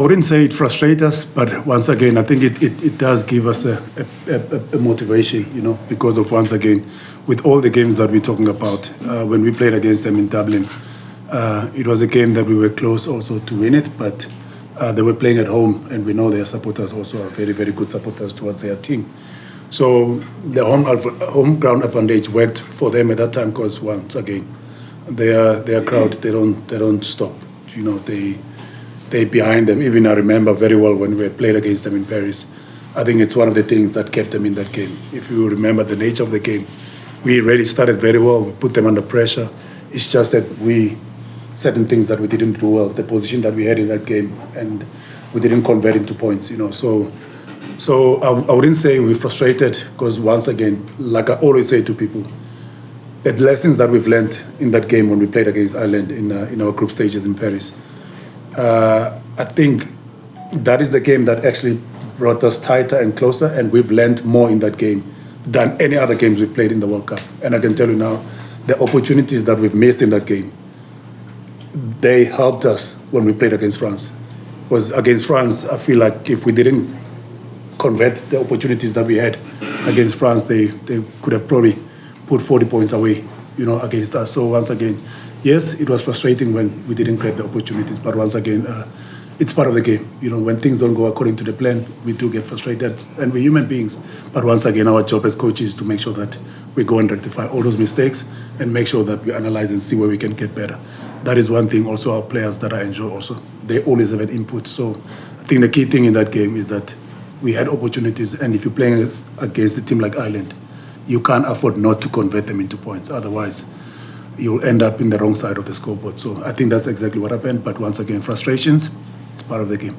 I wouldn't say it frustrates us, but once again, I think it does give us a motivation, you know, because of, once again, with all the games that we're talking about, when we played against them in Dublin, it was a game that we were close also to win it, but they were playing at home, and we know their supporters also are very, very good supporters towards their team. So the home ground advantage worked for them at that time because, once again, their crowd, they don't stop. You know, they're behind them. Even I remember very well when we played against them in Paris. I think it's one of the things that kept them in that game. If you remember the nature of the game, we really started very well. We put them under pressure. It's just that certain things that we didn't do well, the position that we had in that game, and we didn't convert into points, you know. So I wouldn't say we're frustrated because, once again, like I always say to people, the lessons that we've learned in that game when we played against Ireland in our group stages in Paris, I think that is the game that actually brought us tighter and closer, and we've learned more in that game than any other games we've played in the World Cup. And I can tell you now, the opportunities that we've missed in that game, they helped us when we played against France. Because against France, I feel like if we didn't convert the opportunities that we had against France, they could have probably put 40 points away, you know, against us. So once again, yes, it was frustrating when we didn't grab the opportunities, but once again, it's part of the game. You know, when things don't go according to the plan, we do get frustrated, and we're human beings. But once again, our job as coaches is to make sure that we go and rectify all those mistakes and make sure that we analyze and see where we can get better. That is one thing also our players that I enjoy also. They always have an input. So I think the key thing in that game is that we had opportunities, and if you're playing against a team like Ireland, you can't afford not to convert them into points. Otherwise, you'll end up in the wrong side of the scoreboard. So I think that's exactly what happened. But once again, frustrations, it's part of the game.